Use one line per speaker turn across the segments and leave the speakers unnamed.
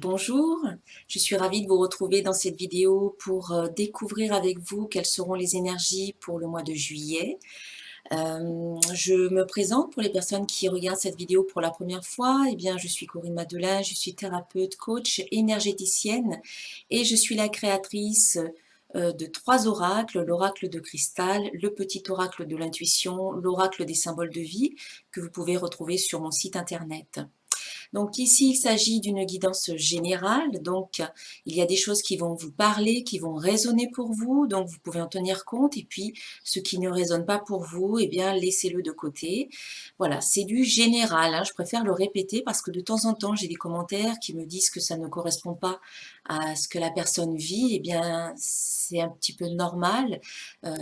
Bonjour, je suis ravie de vous retrouver dans cette vidéo pour découvrir avec vous quelles seront les énergies pour le mois de juillet. Je me présente pour les personnes qui regardent cette vidéo pour la première fois. Eh bien, je suis Corinne Madelin, je suis thérapeute, coach, énergéticienne et je suis la créatrice de 3 oracles, l'oracle de cristal, le petit oracle de l'intuition, l'oracle des symboles de vie que vous pouvez retrouver sur mon site internet. Donc ici, il s'agit d'une guidance générale, donc il y a des choses qui vont vous parler, qui vont résonner pour vous, donc vous pouvez en tenir compte, et puis ce qui ne résonne pas pour vous, eh bien laissez-le de côté. Voilà, c'est du général, hein, je préfère le répéter parce que de temps en temps, j'ai des commentaires qui me disent que ça ne correspond pas à ce que la personne vit, eh bien c'est un petit peu normal.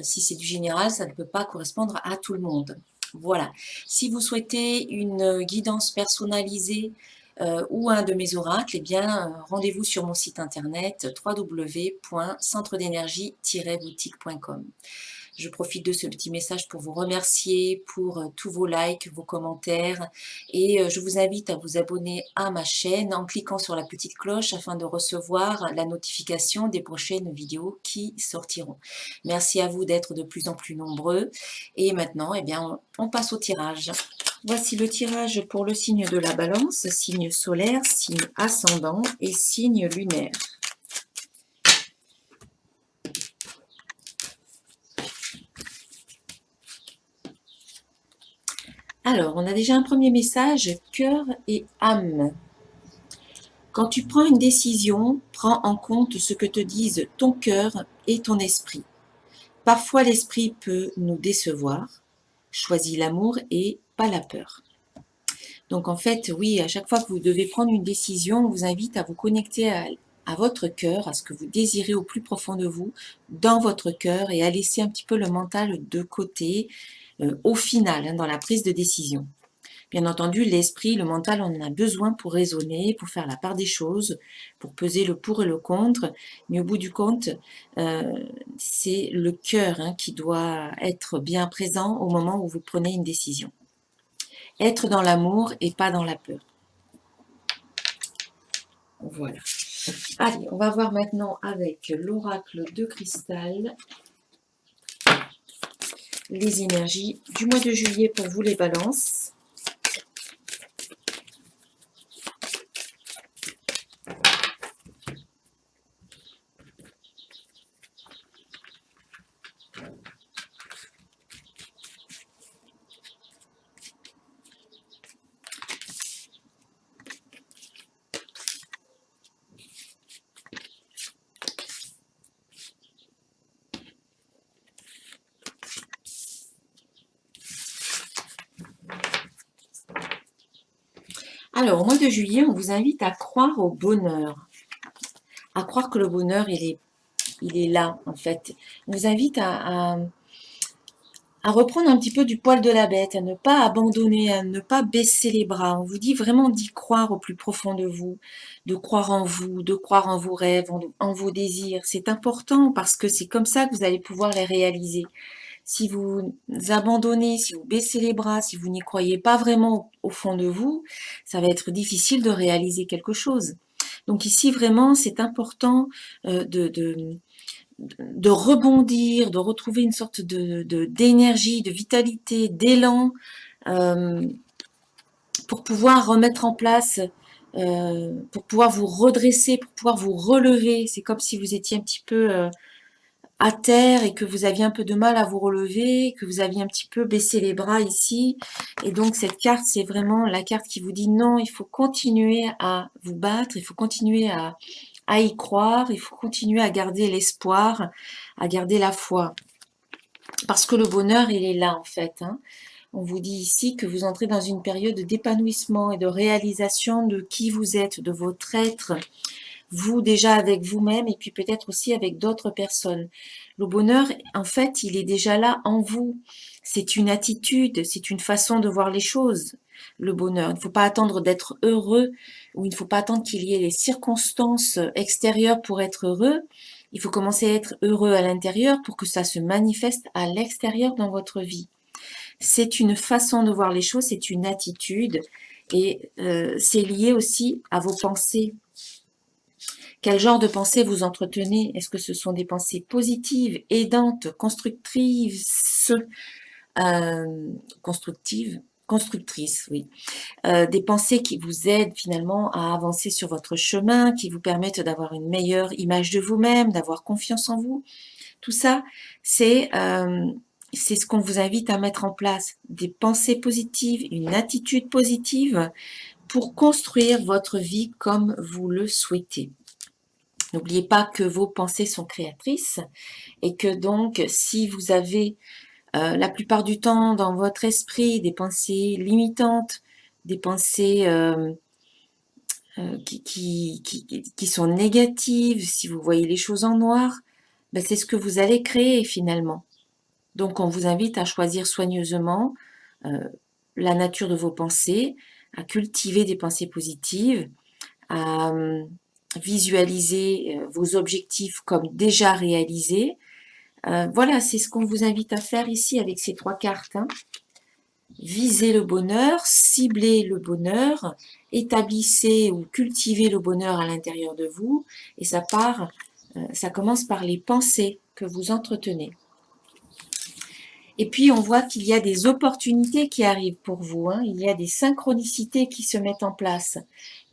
Si c'est du général, ça ne peut pas correspondre à tout le monde. Voilà. Si vous souhaitez une guidance personnalisée ou un de mes oracles, eh bien, rendez-vous sur mon site internet www.centredénergie-boutique.com. Je profite de ce petit message pour vous remercier pour tous vos likes, vos commentaires et je vous invite à vous abonner à ma chaîne en cliquant sur la petite cloche afin de recevoir la notification des prochaines vidéos qui sortiront. Merci à vous d'être de plus en plus nombreux et maintenant, eh bien, on passe au tirage. Voici le tirage pour le signe de la Balance, signe solaire, signe ascendant et signe lunaire. Alors, on a déjà un premier message, cœur et âme. Quand tu prends une décision, prends en compte ce que te disent ton cœur et ton esprit. Parfois, l'esprit peut nous décevoir. Choisis l'amour et pas la peur. Donc, en fait, oui, à chaque fois que vous devez prendre une décision, on vous invite à vous connecter à votre cœur, à ce que vous désirez au plus profond de vous, dans votre cœur, et à laisser un petit peu le mental de côté, au final, hein, dans la prise de décision. Bien entendu, l'esprit, le mental, on en a besoin pour raisonner, pour faire la part des choses, pour peser le pour et le contre. Mais au bout du compte, c'est le cœur hein, qui doit être bien présent au moment où vous prenez une décision. Être dans l'amour et pas dans la peur. Voilà. Allez, on va voir maintenant avec l'oracle de cristal les énergies du mois de juillet pour vous les balances. Alors, au mois de juillet, on vous invite à croire au bonheur, à croire que le bonheur, il est là, en fait. On vous invite à reprendre un petit peu du poil de la bête, à ne pas abandonner, à ne pas baisser les bras. On vous dit vraiment d'y croire au plus profond de vous, de croire en vous, de croire en vos rêves, en vos désirs. C'est important parce que c'est comme ça que vous allez pouvoir les réaliser. Si vous abandonnez, si vous baissez les bras, si vous n'y croyez pas vraiment au fond de vous, ça va être difficile de réaliser quelque chose. Donc ici, vraiment, c'est important de rebondir, de retrouver une sorte d'énergie, de vitalité, d'élan pour pouvoir remettre en place, pour pouvoir vous redresser, pour pouvoir vous relever. C'est comme si vous étiez un petit peu à terre et que vous aviez un peu de mal à vous relever, que vous aviez un petit peu baissé les bras ici. Et donc cette carte, c'est vraiment la carte qui vous dit non, il faut continuer à vous battre, il faut continuer à y croire, il faut continuer à garder l'espoir, à garder la foi. Parce que le bonheur, il est là en fait. Hein. On vous dit ici que vous entrez dans une période d'épanouissement et de réalisation de qui vous êtes, de votre être, vous déjà avec vous-même et puis peut-être aussi avec d'autres personnes. Le bonheur, en fait, il est déjà là en vous. C'est une attitude, c'est une façon de voir les choses, le bonheur. Il ne faut pas attendre d'être heureux ou il ne faut pas attendre qu'il y ait les circonstances extérieures pour être heureux. Il faut commencer à être heureux à l'intérieur pour que ça se manifeste à l'extérieur dans votre vie. C'est une façon de voir les choses, c'est une attitude et c'est lié aussi à vos pensées. Quel genre de pensées vous entretenez? Est-ce que ce sont des pensées positives, aidantes, constructrices, oui. Des pensées qui vous aident finalement à avancer sur votre chemin, qui vous permettent d'avoir une meilleure image de vous-même, d'avoir confiance en vous. Tout ça, c'est ce qu'on vous invite à mettre en place. Des pensées positives, une attitude positive pour construire votre vie comme vous le souhaitez. N'oubliez pas que vos pensées sont créatrices et que donc si vous avez la plupart du temps dans votre esprit des pensées limitantes, des pensées qui sont négatives, si vous voyez les choses en noir, ben c'est ce que vous allez créer finalement. Donc on vous invite à choisir soigneusement la nature de vos pensées, à cultiver des pensées positives, à visualiser vos objectifs comme déjà réalisés. Voilà, c'est ce qu'on vous invite à faire ici avec ces 3 cartes. Hein. Visez le bonheur, ciblez le bonheur, établissez ou cultivez le bonheur à l'intérieur de vous. Et ça commence par les pensées que vous entretenez. Et puis, on voit qu'il y a des opportunités qui arrivent pour vous. Hein. Il y a des synchronicités qui se mettent en place.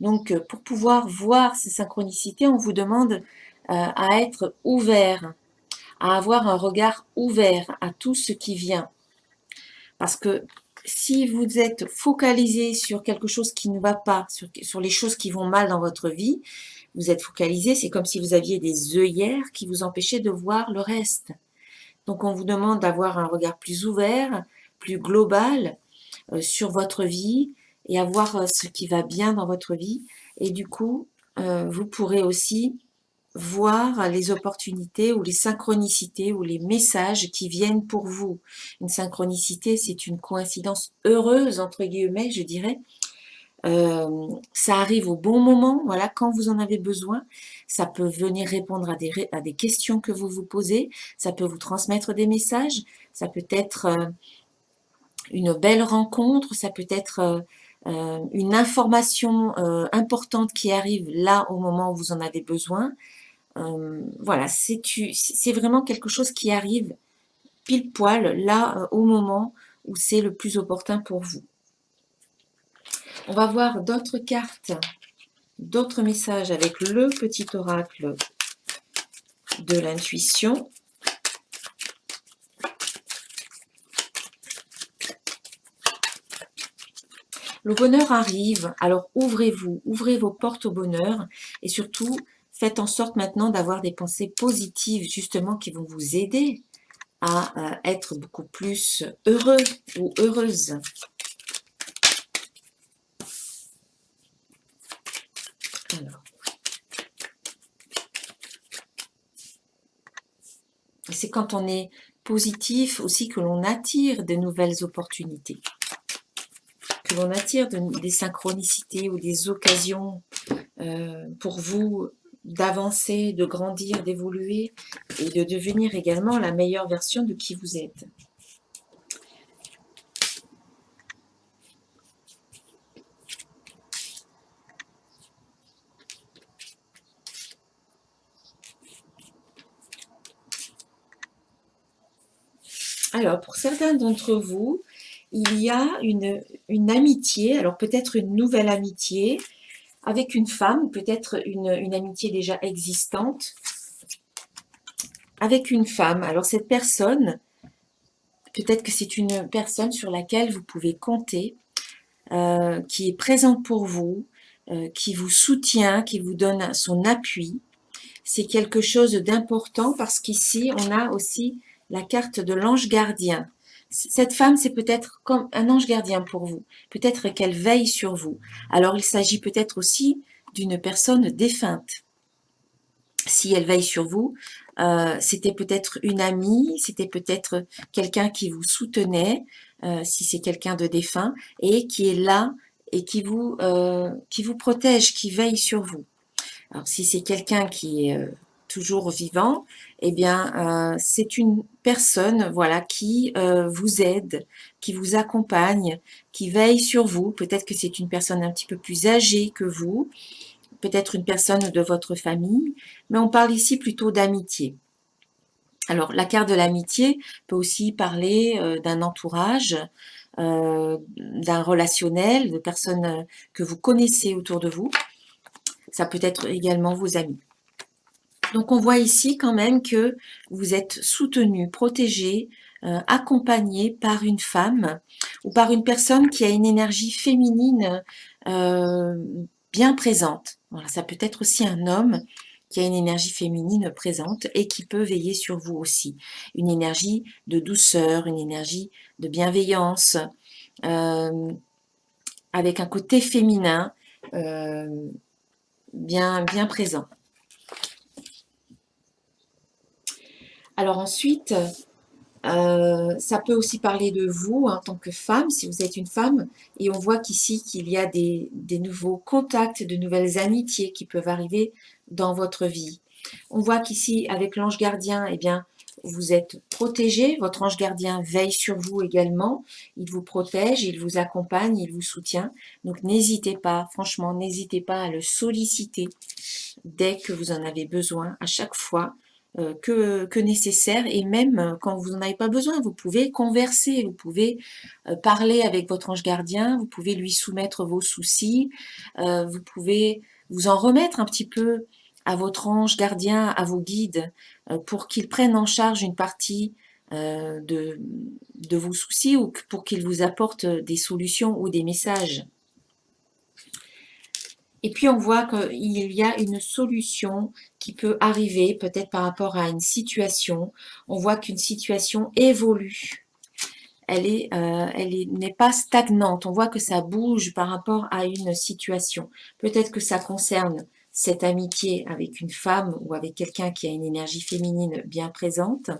Donc, pour pouvoir voir ces synchronicités, on vous demande à être ouvert, à avoir un regard ouvert à tout ce qui vient. Parce que si vous êtes focalisé sur quelque chose qui ne va pas, sur les choses qui vont mal dans votre vie, vous êtes focalisé, c'est comme si vous aviez des œillères qui vous empêchaient de voir le reste. Donc on vous demande d'avoir un regard plus ouvert, plus global sur votre vie et à voir ce qui va bien dans votre vie. Et du coup, vous pourrez aussi voir les opportunités ou les synchronicités ou les messages qui viennent pour vous. Une synchronicité, c'est une coïncidence heureuse, entre guillemets, je dirais. Ça arrive au bon moment, voilà, quand vous en avez besoin. Ça peut venir répondre à des questions que vous vous posez. Ça peut vous transmettre des messages. Ça peut être une belle rencontre. Ça peut être une information importante qui arrive là au moment où vous en avez besoin. Voilà, c'est vraiment quelque chose qui arrive pile poil là au moment où c'est le plus opportun pour vous. On va voir d'autres cartes, d'autres messages avec le petit oracle de l'intuition. Le bonheur arrive, alors ouvrez-vous, ouvrez vos portes au bonheur et surtout faites en sorte maintenant d'avoir des pensées positives justement qui vont vous aider à être beaucoup plus heureux ou heureuse. Alors. C'est quand on est positif aussi que l'on attire de nouvelles opportunités, que l'on attire des synchronicités ou des occasions pour vous d'avancer, de grandir, d'évoluer et de devenir également la meilleure version de qui vous êtes. Alors, pour certains d'entre vous, il y a une amitié, alors peut-être une nouvelle amitié avec une femme, peut-être une amitié déjà existante avec une femme. Alors cette personne, peut-être que c'est une personne sur laquelle vous pouvez compter, qui est présente pour vous, qui vous soutient, qui vous donne son appui. C'est quelque chose d'important parce qu'ici, on a aussi la carte de l'ange gardien. Cette femme, c'est peut-être comme un ange gardien pour vous. Peut-être qu'elle veille sur vous. Alors, il s'agit peut-être aussi d'une personne défunte. Si elle veille sur vous, c'était peut-être une amie, c'était peut-être quelqu'un qui vous soutenait, si c'est quelqu'un de défunt, et qui est là et qui vous protège, qui veille sur vous. Alors, si c'est quelqu'un qui est toujours vivant, eh bien, c'est une personne, voilà, qui vous aide, qui vous accompagne, qui veille sur vous. Peut-être que c'est une personne un petit peu plus âgée que vous, peut-être une personne de votre famille, mais on parle ici plutôt d'amitié. Alors, la carte de l'amitié peut aussi parler d'un entourage, d'un relationnel, de personnes que vous connaissez autour de vous. Ça peut être également vos amis. Donc, on voit ici quand même que vous êtes soutenu, protégé, accompagné par une femme ou par une personne qui a une énergie féminine bien présente. Voilà, ça peut être aussi un homme qui a une énergie féminine présente et qui peut veiller sur vous aussi. Une énergie de douceur, une énergie de bienveillance, avec un côté féminin bien présent. Alors ensuite, ça peut aussi parler de vous en tant que femme, si vous êtes une femme, et on voit qu'ici qu'il y a des nouveaux contacts, de nouvelles amitiés qui peuvent arriver dans votre vie. On voit qu'ici, avec l'ange gardien, eh bien, vous êtes protégé, votre ange gardien veille sur vous également, il vous protège, il vous accompagne, il vous soutient. Donc n'hésitez pas, franchement, n'hésitez pas à le solliciter dès que vous en avez besoin, à chaque fois que nécessaire, et même quand vous n'en avez pas besoin, vous pouvez converser, vous pouvez parler avec votre ange gardien, vous pouvez lui soumettre vos soucis, vous pouvez vous en remettre un petit peu à votre ange gardien, à vos guides, pour qu'ils prennent en charge une partie de vos soucis ou pour qu'ils vous apportent des solutions ou des messages. Et puis on voit qu'il y a une solution qui peut arriver peut-être par rapport à une situation. On voit qu'une situation évolue. Elle n'est pas stagnante. On voit que ça bouge par rapport à une situation. Peut-être que ça concerne cette amitié avec une femme ou avec quelqu'un qui a une énergie féminine bien présente.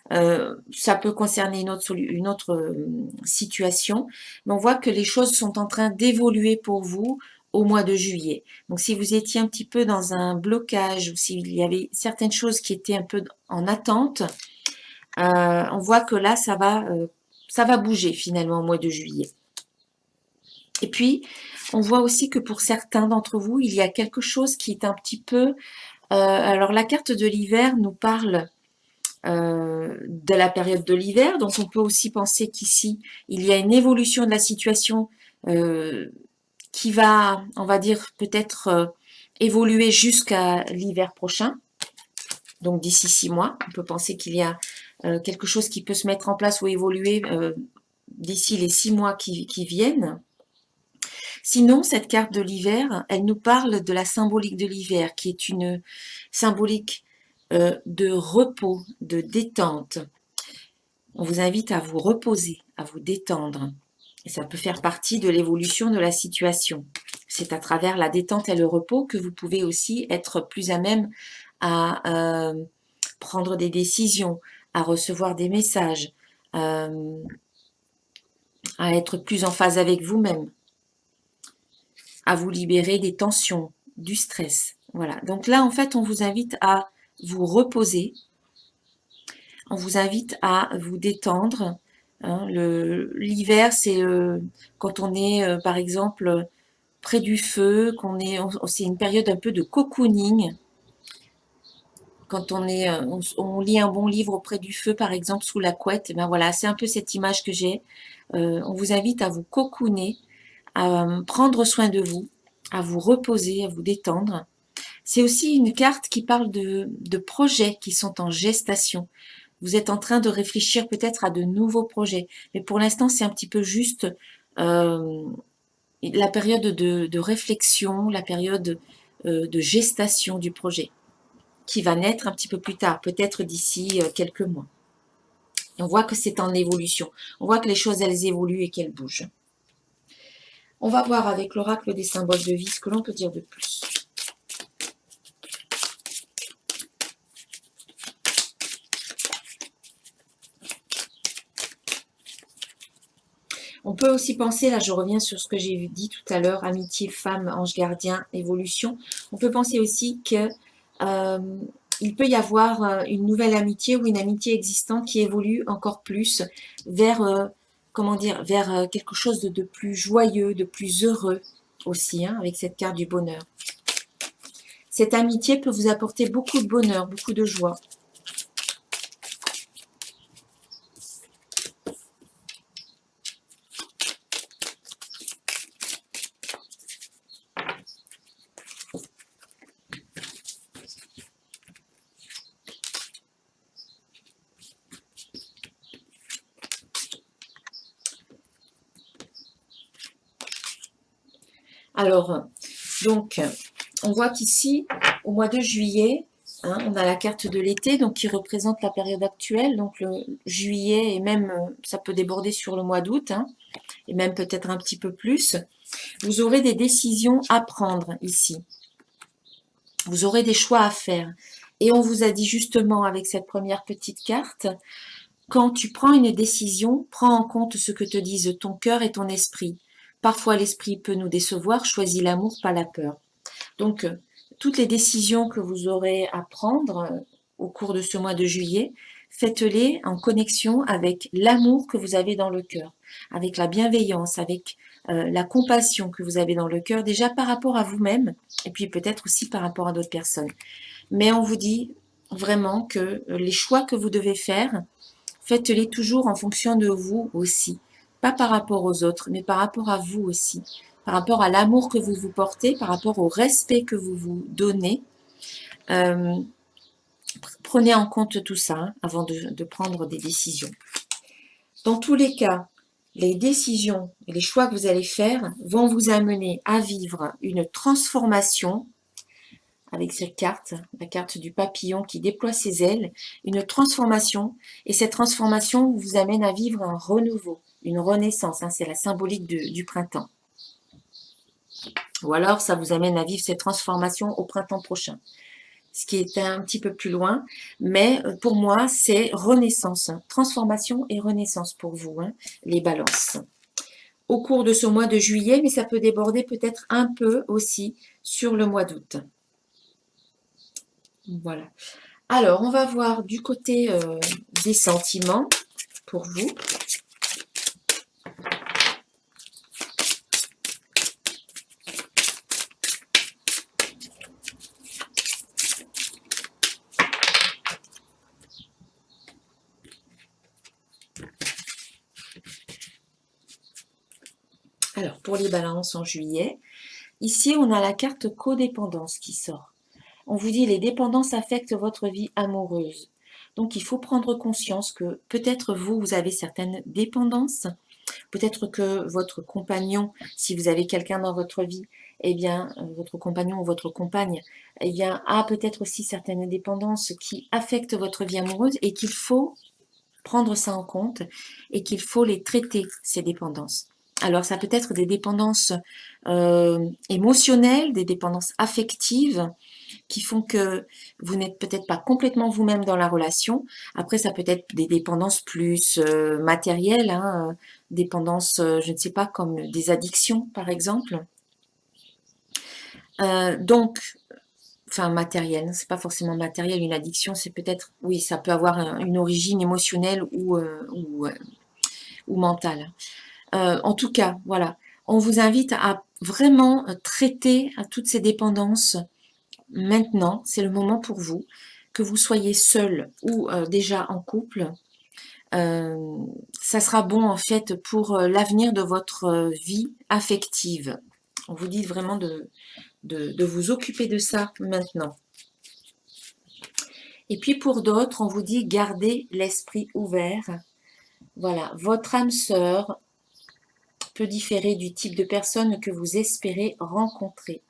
Ça peut concerner une autre situation, mais on voit que les choses sont en train d'évoluer pour vous au mois de juillet. Donc si vous étiez un petit peu dans un blocage ou s'il y avait certaines choses qui étaient un peu en attente, on voit que là ça va bouger finalement au mois de juillet. Et puis on voit aussi que pour certains d'entre vous, il y a quelque chose qui est un petit peu... alors la carte de l'hiver nous parle de la période de l'hiver. Donc on peut aussi penser qu'ici, il y a une évolution de la situation qui va, on va dire, peut-être évoluer jusqu'à l'hiver prochain. Donc d'ici 6 mois, on peut penser qu'il y a quelque chose qui peut se mettre en place ou évoluer d'ici les 6 mois qui viennent. Sinon, cette carte de l'hiver, elle nous parle de la symbolique de l'hiver, qui est une symbolique de repos, de détente. On vous invite à vous reposer, à vous détendre. Et ça peut faire partie de l'évolution de la situation. C'est à travers la détente et le repos que vous pouvez aussi être plus à même à prendre des décisions, à recevoir des messages, à être plus en phase avec vous-même, à vous libérer des tensions, du stress. Voilà. Donc là, en fait, on vous invite à vous reposer. On vous invite à vous détendre. Hein. L'hiver, c'est quand on est, par exemple, près du feu, c'est une période un peu de cocooning. Quand on lit un bon livre auprès du feu, par exemple, sous la couette, et ben voilà, c'est un peu cette image que j'ai. On vous invite à vous cocooner, à prendre soin de vous, à vous reposer, à vous détendre. C'est aussi une carte qui parle de projets qui sont en gestation. Vous êtes en train de réfléchir peut-être à de nouveaux projets, mais pour l'instant, c'est un petit peu juste la période de réflexion, la période de gestation du projet, qui va naître un petit peu plus tard, peut-être d'ici quelques mois. Et on voit que c'est en évolution. On voit que les choses, elles évoluent et qu'elles bougent. On va voir avec l'oracle des symboles de vie ce que l'on peut dire de plus. On peut aussi penser, là je reviens sur ce que j'ai dit tout à l'heure, amitié, femme, ange gardien, évolution. On peut penser aussi que il peut y avoir une nouvelle amitié ou une amitié existante qui évolue encore plus vers, comment dire, vers quelque chose de plus joyeux, de plus heureux aussi, hein, avec cette carte du bonheur. Cette amitié peut vous apporter beaucoup de bonheur, beaucoup de joie. Alors, donc, on voit qu'ici, au mois de juillet, hein, on a la carte de l'été, donc qui représente la période actuelle, donc le juillet, et même, ça peut déborder sur le mois d'août, hein, et même peut-être un petit peu plus. Vous aurez des décisions à prendre ici. Vous aurez des choix à faire. Et on vous a dit justement avec cette première petite carte, quand tu prends une décision, prends en compte ce que te disent ton cœur et ton esprit. Parfois l'esprit peut nous décevoir, choisis l'amour, pas la peur. Donc, toutes les décisions que vous aurez à prendre au cours de ce mois de juillet, faites-les en connexion avec l'amour que vous avez dans le cœur, avec la bienveillance, avec la compassion que vous avez dans le cœur, déjà par rapport à vous-même, et puis peut-être aussi par rapport à d'autres personnes. Mais on vous dit vraiment que les choix que vous devez faire, faites-les toujours en fonction de vous aussi. Pas par rapport aux autres, mais par rapport à vous aussi. Par rapport à l'amour que vous vous portez, par rapport au respect que vous vous donnez. Euh, Prenez en compte tout ça hein, avant de prendre des décisions. Dans tous les cas, les décisions et les choix que vous allez faire vont vous amener à vivre une transformation avec cette carte, la carte du papillon qui déploie ses ailes, une transformation, et cette transformation vous amène à vivre un renouveau, une renaissance, hein, c'est la symbolique du printemps. Ou alors ça vous amène à vivre cette transformation au printemps prochain, ce qui est un petit peu plus loin, mais pour moi c'est renaissance, transformation et renaissance pour vous, hein, les balances. Au cours de ce mois de juillet, mais ça peut déborder peut-être un peu aussi sur le mois d'août. Voilà. Alors, on va voir du côté des sentiments pour vous. Alors, pour les balances en juillet, ici, on a la carte codépendance qui sort. On vous dit les dépendances affectent votre vie amoureuse. Donc, il faut prendre conscience que peut-être vous, vous avez certaines dépendances. Peut-être que votre compagnon, si vous avez quelqu'un dans votre vie, eh bien, votre compagnon ou votre compagne, eh bien, a peut-être aussi certaines dépendances qui affectent votre vie amoureuse et qu'il faut prendre ça en compte et qu'il faut les traiter, ces dépendances. Alors, ça peut être des dépendances émotionnelles, des dépendances affectives qui font que vous n'êtes peut-être pas complètement vous-même dans la relation. Après, ça peut être des dépendances plus matérielles, hein, dépendances, je ne sais pas, comme des addictions, par exemple. Donc, enfin matériel, c'est pas forcément matériel, une addiction, c'est peut-être, oui, ça peut avoir une origine émotionnelle ou mentale. En tout cas, voilà, on vous invite à vraiment traiter à toutes ces dépendances maintenant, c'est le moment pour vous, que vous soyez seul ou déjà en couple. Ça sera bon en fait pour l'avenir de votre vie affective. On vous dit vraiment de vous occuper de ça maintenant. Et puis pour d'autres, on vous dit gardez l'esprit ouvert. Voilà, votre âme sœur peut différer du type de personne que vous espérez rencontrer.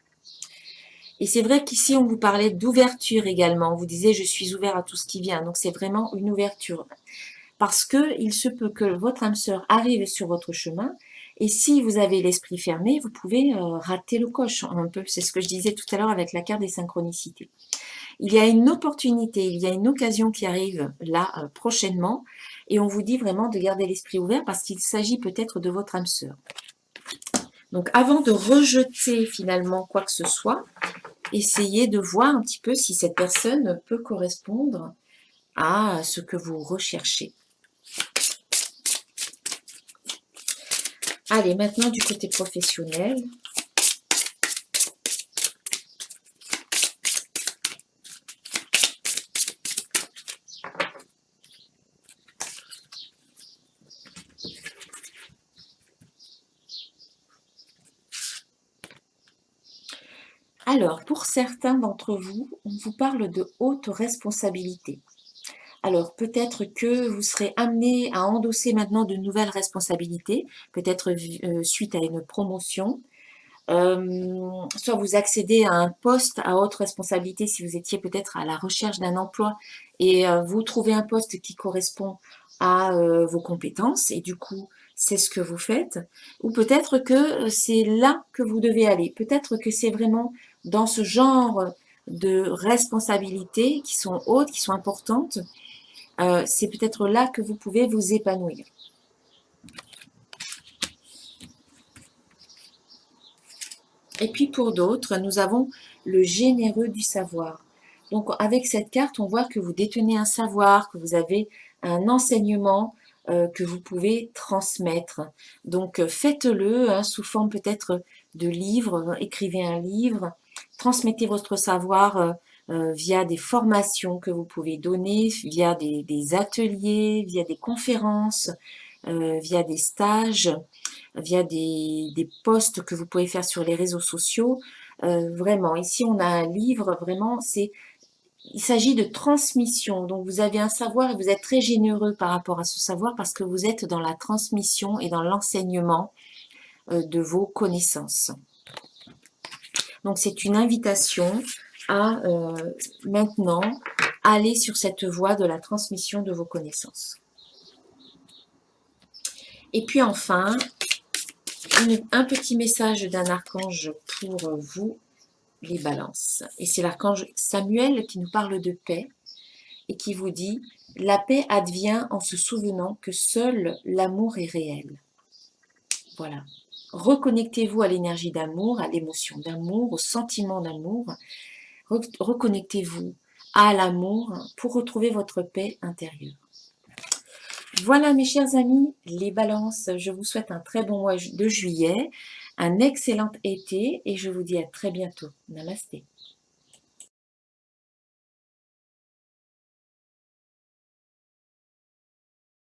Et c'est vrai qu'ici, on vous parlait d'ouverture également. On vous disait, je suis ouvert à tout ce qui vient. Donc, c'est vraiment une ouverture. Parce que il se peut que votre âme sœur arrive sur votre chemin. Et si vous avez l'esprit fermé, vous pouvez rater le coche un peu. C'est ce que je disais tout à l'heure avec la carte des synchronicités. Il y a une opportunité, il y a une occasion qui arrive là prochainement. Et on vous dit vraiment de garder l'esprit ouvert parce qu'il s'agit peut-être de votre âme sœur. Donc, avant de rejeter finalement quoi que ce soit, essayez de voir un petit peu si cette personne peut correspondre à ce que vous recherchez. Allez, maintenant du côté professionnel. Alors, pour certains d'entre vous, on vous parle de haute responsabilité. Alors, peut-être que vous serez amené à endosser maintenant de nouvelles responsabilités, peut-être suite à une promotion. Soit vous accédez à un poste à haute responsabilité si vous étiez peut-être à la recherche d'un emploi et vous trouvez un poste qui correspond à vos compétences et du coup, c'est ce que vous faites. Ou peut-être que c'est là que vous devez aller. Peut-être que c'est vraiment dans ce genre de responsabilités qui sont hautes, qui sont importantes. C'est peut-être là que vous pouvez vous épanouir. Et puis pour d'autres, nous avons le généreux du savoir. Donc avec cette carte, on voit que vous détenez un savoir, que vous avez un enseignement que vous pouvez transmettre. Donc faites-le hein, sous forme peut-être de livre, écrivez un livre, transmettez votre savoir via des formations que vous pouvez donner, via des ateliers, via des conférences, via des stages, via des posts que vous pouvez faire sur les réseaux sociaux. Vraiment, ici on a un livre, vraiment, il s'agit de transmission. Donc vous avez un savoir et vous êtes très généreux par rapport à ce savoir parce que vous êtes dans la transmission et dans l'enseignement de vos connaissances. Donc c'est une invitation à maintenant aller sur cette voie de la transmission de vos connaissances. Et puis enfin, un petit message d'un archange pour vous, les balances. Et c'est l'archange Samuel qui nous parle de paix et qui vous dit « La paix advient en se souvenant que seul l'amour est réel. » Voilà. Reconnectez-vous à l'énergie d'amour, à l'émotion d'amour, au sentiment d'amour. Reconnectez-vous à l'amour pour retrouver votre paix intérieure. Voilà mes chers amis, les balances, je vous souhaite un très bon mois de juillet, un excellent été et je vous dis à très bientôt. Namasté.